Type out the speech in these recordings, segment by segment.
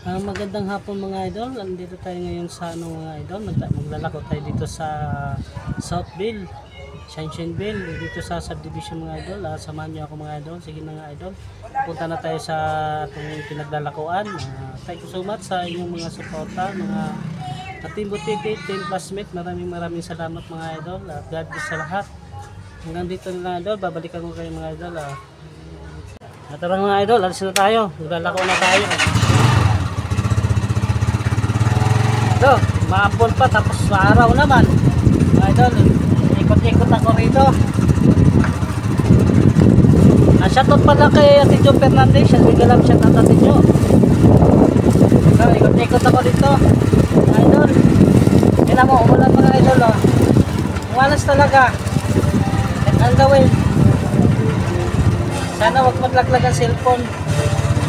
Magandang hapon mga idol. Nandito tayo ngayon sa mga idol. Maglalako tayo dito sa Southville, Shineville, dito sa subdivision mga idol. Samahan niyo ako mga idol. Sige na mga idol. Punta na tayo sa itong pinaglalakuan. Thank you so much sa inyong mga suporta, mga Team Butiti, Team Classmate. Maraming salamat mga idol. God bless sa lahat. Hanggang dito na idol. Babalikan ko kayo mga idol. Tara mga idol, alis na tayo. Maglalako na tayo. Ito, maapon pa tapos araw naman. Mga idol, ikot-ikot ako rito. Shoutout pala kay Ate Jo Fernandez. Shoutout siya ng Ate Jo. Ito, ikot-ikot ako dito. Mga idol, tignan mo, umulan mga idol. Umalas talaga. At ang gawin, sana wag maglaglag ang cellphone.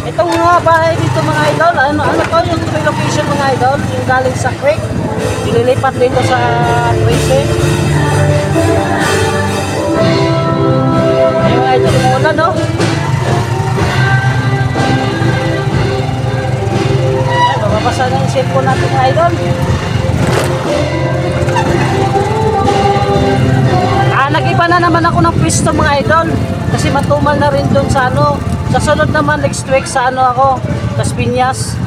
Itong mga bahay dito mga idol, ano to yung relocation mga idol, yung galing sa creek, ililipat dito sa Tracy. Ay mga idol, umulan no? Ay, mababasa na yung cellphone natin mga idol. Nag-iba na naman ako ng pwesto mga idol, kasi matumal na rin doon sa ano. Sa sunod naman next week sa ano ako, Las Piñas.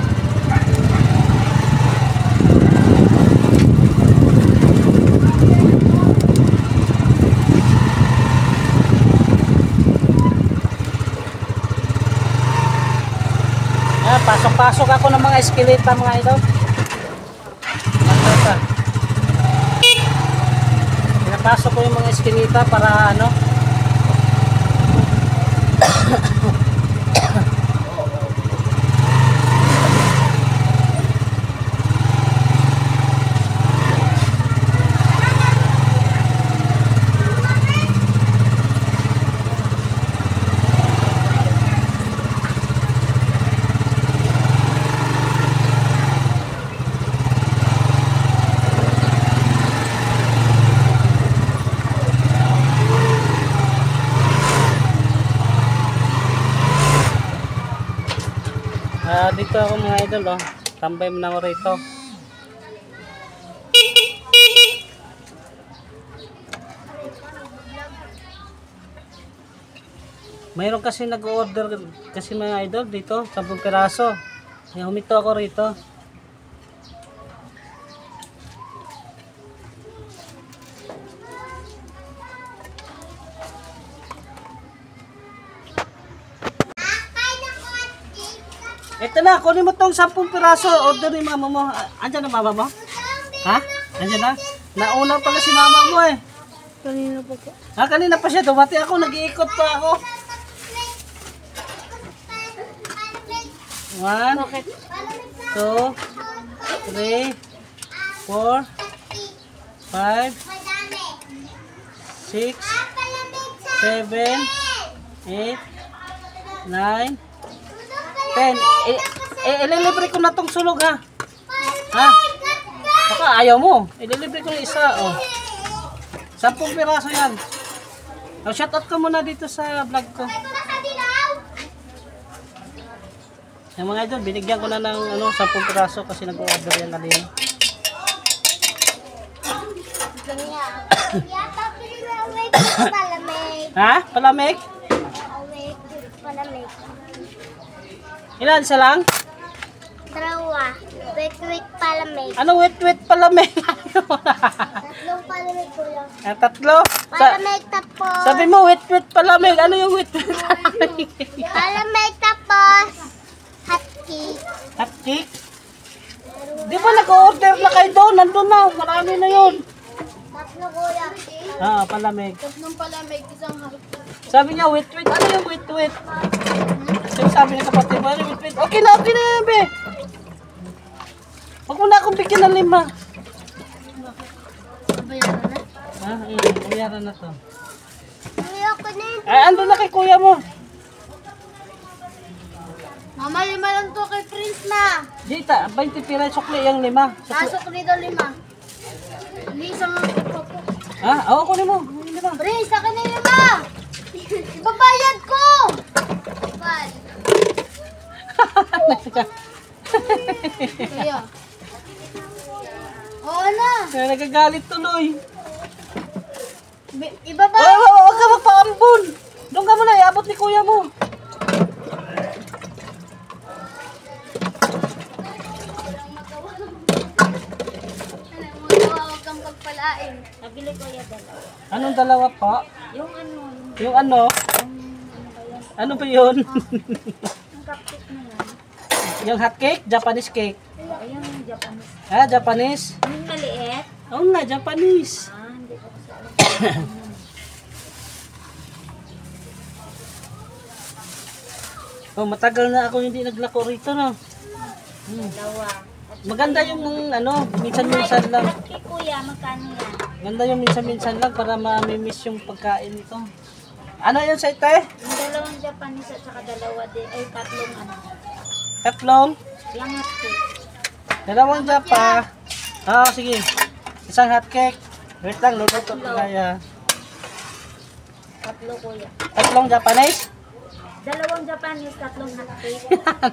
Pasok-pasok ako ng mga eskeleta mga idol. Pinapasok ko yung mga eskeleta para ano. Dito ako mga idol, tambay muna ako rito. Mayroon kasi nag-order kasi mga idol dito, 10 piraso. Kaya humito ako rito. Ito na, kunin mo tong 10 piraso. Order ni mama mo. Andiyan na mama mo? Ha? Andiyan na? Nauna pala si mama mo eh. Kanina pa po. Kanina pa siya. Dumati ako. Nag-iikot pa ako. 1, 2, 3, 4, 5, 6, 7, 8, 9, 10. Ililibre ko na tong sulog ha. Ha? Baka ayaw mo. Ililibre ko yung isa. 10 piraso yan. Shoutout ka muna dito sa vlog ko. Yung mga idol, binigyan ko na ng 10 piraso kasi nag-order yan kanina. Ha? Palamig? Ilan isa lang? Dalawa. Wait palamig. Ano wait palamig? Tatlong palamig ko lang. Tatlo? Palamig tapos. Sabi mo wait palamig. Ano yung wait palamig? Palamig tapos. Hot cake. Hot cake? Di ba nag-order na kayo doon? Nandun na. Marami na yun. Tatlo kuya. Palamig. Tatlong palamig, isang hot cake. Sabi niya wait. Ano yung wait? Sabi niya kapatid mo, wait. Okay na yan, be. Huwag mo na akong bigyan ng 5. Bayaran na? Bayaran na to. Ayoko na yun. Ando na kay kuya mo. Mama, 5 lang to kay Prince na. Dita, 20 pira sukli yung 5. Pasok dito 5. Hindi isang po. Oo, kunin mo. Prince, akin na 5. Babayad ko! Bal. Kuya. Oo na. Kaya nagagalit tuloy. Ibaba. Ay, huwag ka magpaambon. Doon ka muna, iabot ni kuya mo. Huwag kang pagpalain. Nabili ko yung dalawa. Anong dalawa po? Yung ano, Yung ano? Ano ba yun? yung cupcake na yan. Yung hot cake? Japanese cake? Ayun yung Japanese. Ah, Japanese? Yung maliit. Oo nga, Japanese. Ah, hindi ko kasi alam. Oh, matagal na ako hindi naglako rito, no? Dalawa. Maganda yung ano, minsan-minsan lang. Cupcake kuya, magkano yan? Ganda yung minsan-minsan lang para ma-miss yung pagkain nito. Ano yun sa ite? Yung dalawang Japanese at saka dalawa din, ay tatlong ano. Tatlong? Yung hot cake. Dalawang japa. Ah, sige. Isang hot cake. Wait lang, luluto ko kaya. Tatlo kuya. Tatlong Japanese? Dalawang Japanese, tatlong hot cake.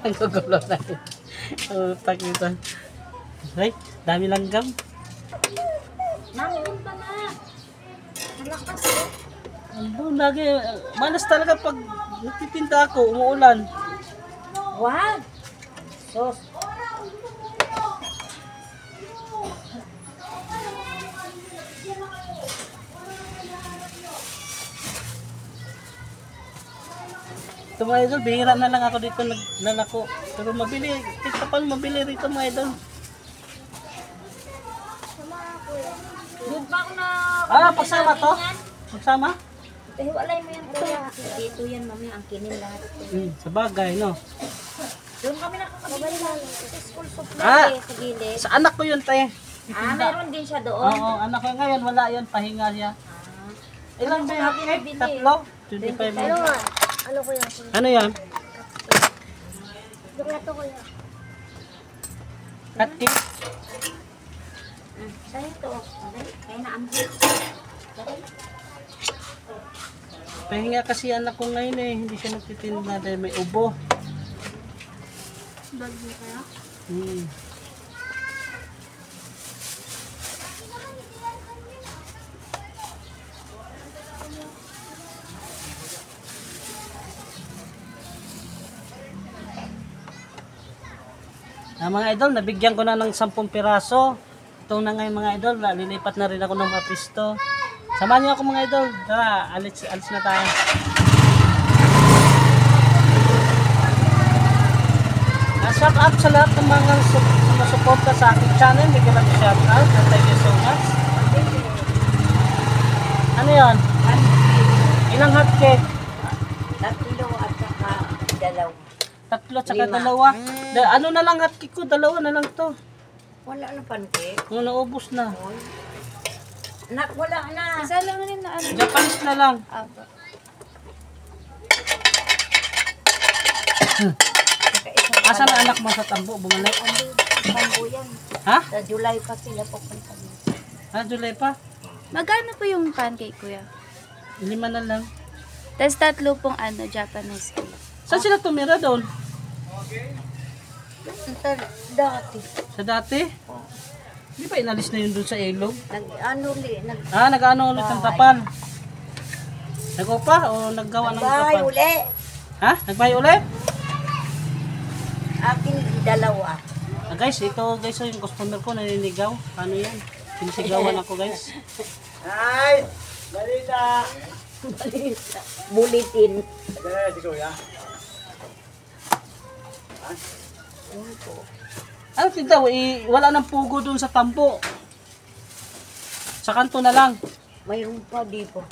Nagugulo na yun. Utak ito. Ay, dami langgam. Nandun pa na. Malakas eh. Ano, lagi. Malas talaga pag nagtitinda ako, umuulan. Wag! Sos. Ito mga idol, bihira na lang ako dito naglalako. Pero mabili, tika pa mabili rito mga idol. Doon pa ako na... Ah, pagsama to? Pagsama? Eh, walay mo yan kuya. Dito yan mami, ang kinin lahat. Sa bagay, no? Doon kami nakakabili lang sa school supply Ah! sa gilid. Sa anak ko yun, te. Ah, meron din siya doon. Oo, anak ko ngayon, wala yun, pahinga siya. Ilan ba yung cake? Tatlo? 25 Ano mo. nga? Ano kuya? Ano yan? Duklato kuya. Hot cake? Sa'yo to. Okay? Kaya na ang Pahinga kasi anak ko ngayon eh. Hindi siya nagtitinda dahil may ubo. Bag mo kaya? Hmm. Mga idol, nabigyan ko na ng 10 piraso. Ito na ngayon mga idol, lilipat na rin ako ng mapisto. Samahan niyo ako mga idol. Tara, alis na tayo. Shout out sa lahat ng mga sumusuporta sa aking channel. Bigyan natin shout out. Thank you so much. Ano yan? Ilang hot cake? Tatlo at saka dalawa. Tatlo tsaka dalawa. Ano na lang hot cake ko? Dalawa na lang to. Wala na pancake. Naubos na. Wala na. Isa lang rin na ano. Japanese na lang. Aba. Saka isang Asa na anak mo sa tambo? Bumalik? pambo yan. Ha? Sa July pa sila pupunta dito. July pa? Magkano po yung pancake kuya? 5 na lang. Tapos tatlo pong ano, Japanese cake. Saan sila tumira doon? Dati. Sa dati? Di ba inalis na yun doon sa ilog? Nag-ano Nag-ano ulit ng tapal? Nag-upa o naggawa ng bahay tapal? uli. Ha? Nagbahay ulit? Akin dalawa. Guys, ito guys, yung customer ko naninigaw. Ano yan? Sinisigawan ako guys. Ay! Balita! Bulitin. Si Kuya. Ano tindaw? Wala nang pugo doon sa tambo. Sa kanto na lang. Mayroon pa dito.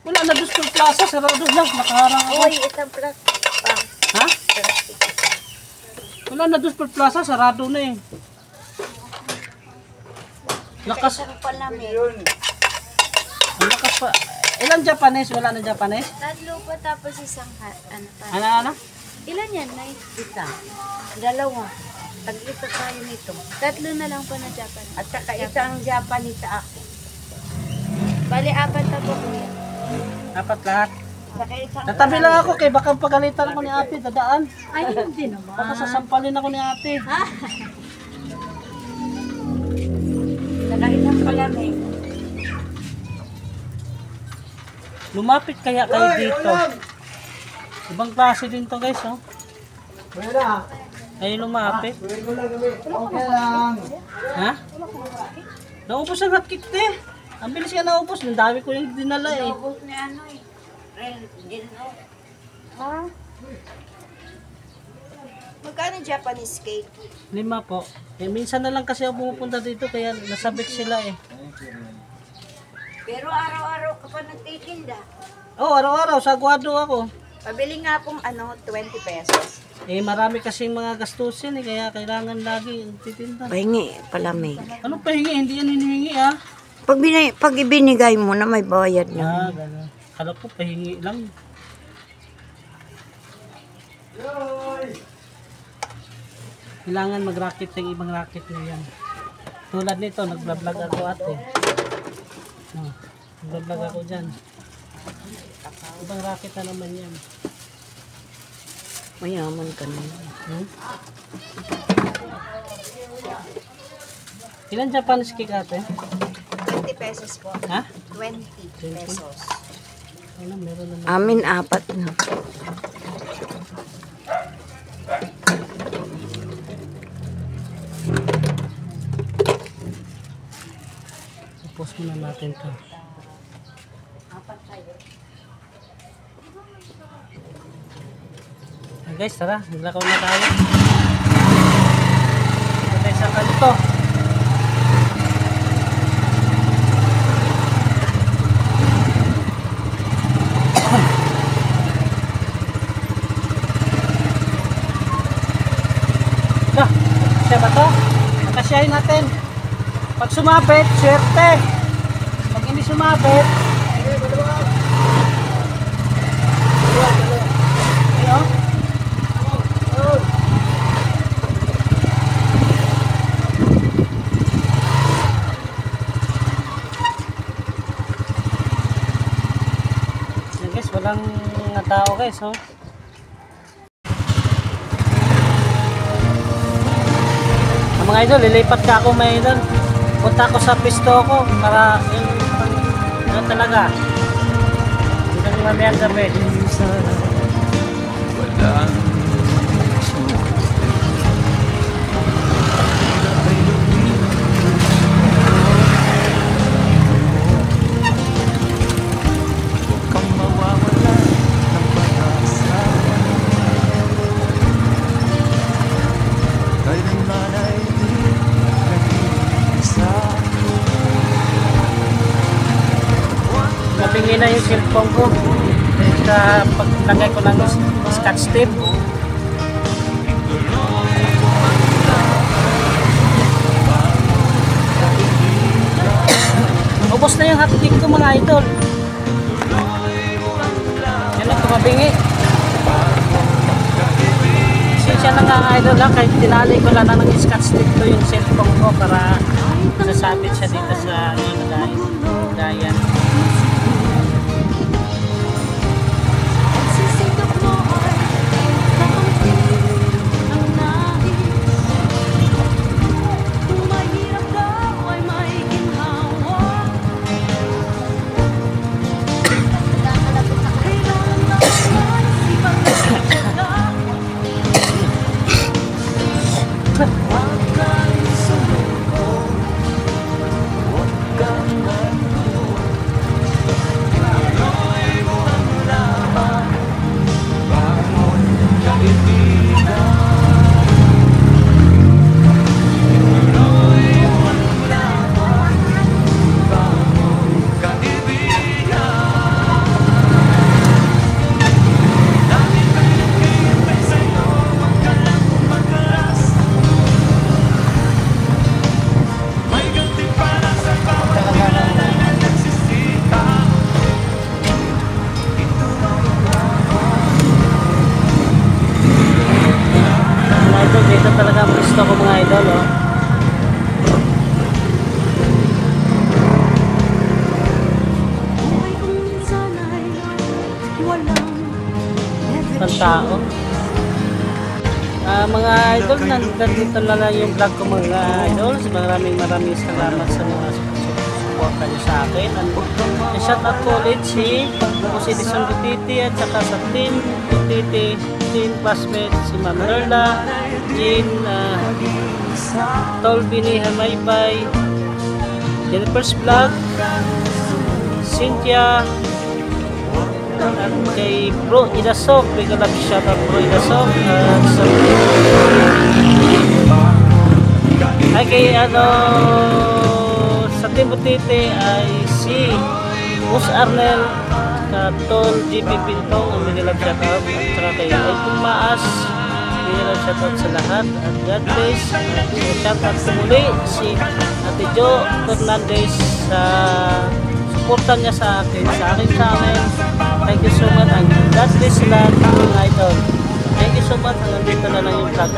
Wala na doon sa plaza. Sarado na. Nakaharang ako. Uy, isang plastic pa. Ha? Wala na doon sa plaza. Sarado na eh. Lakas. Isang pa namin. Ang lakas pa. Ilan Japanese? Wala na Japanese? Tatlo pa tapos isang ano pa. Ano? Ilan yan, Nay? Isa. Dalawa. Tag-isa tayo nito. Tatlo na lang po na Japanese. At saka isang Japanese ako. Bali, apat na po kuya. Dapat lahat. Tatabi lang ako kay baka pagalitan ako ni ate, dadaan. Ay, hindi naman. Baka sasampalin ako ni ate. Nakaitang palamig. Lumapit kaya kayo dito. Ibang klase din to guys, oh. Pwede na. Ay lumapit. Pwede ko lang kami. Okay lang. Ha? Naubos ang hotcake eh. Ang bilis ka naubos. Ang dami ko yung dinala eh. Ubus ni ano eh. Rel, Dilno. Magkano Japanese cake? 5 po. Eh, minsan na lang kasi ako pumupunta dito kaya nasabik sila eh. Pero araw-araw ka pa nagtitinda. Oh, araw-araw sagwado ako. Pabili nga pong 20 pesos. Eh, marami kasing mga gastusin eh, kaya kailangan lagi titinda. Pahingi, palamig. Ano pa hingi? Hindi yan hinihingi ah. Pag ibinigay mo na may bayad na. Ah, gano'n. Kala po, pahingi lang. Kailangan mag-racket yung ibang racket na yan. Tulad nito, nagbablog ako ate. Oh, nagbablog ako dyan. Ibang racket na naman yan. Mayaman ka na. Hmm? Ilan Japanese cake ate? 20 pesos po. Ha? 20 pesos. Ano, meron naman. Amin, 4 na. Post muna natin to. Guys, tara, maglakaw na tayo. Ito tayo sa kanto. Siya ba to? Nakasyahin natin. Pag sumabit, swerte. Pag hindi sumabit, ayun. Yan guys, walang tao guys, oh. Mga idol, lilipat ka ako mga idol. Punta ako sa pisto ko para yung ano talaga. Hanggang mamayang gabi. Napingin na yung cellphone ko sa paglagay ko ng scotch tape. Ubos na yung hotcake ko mga idol. Yan ang tumabingi. Siya na nga idol lang kahit tinali ko lang ng scotch tape to yung cellphone ko para sasabit siya dito sa dayan. Dito talaga ang gusto ko mga idol, oh. Buhay kong minsan ay wala tao. Mga idol, nandito na lang yung vlog ko mga idol. Maraming salamat sa mga suporta nyo sa akin. Shout out ko ulit si Dison Butiti at saka sa Team Butiti, Team Classmate, si Ma'am Nerla, Jean, Tolbini Hamaybay, Jennifer's Vlog, Cynthia, at kay Bro Idasok, big love shout out Bro Idasok, ay kay sa Team Butiti ay si Mus Arnel, Tol GP Pintong, ang big love shout out, at saka kay Aitong Maas, big love shout out sa lahat, at God bless. Shout out ko muli si Ate Jo Fernandez sa suportan niya sa akin channel. Thank you so much and God bless lahat mga idol. Thank you so much. Hanggang dito na lang yung vlog.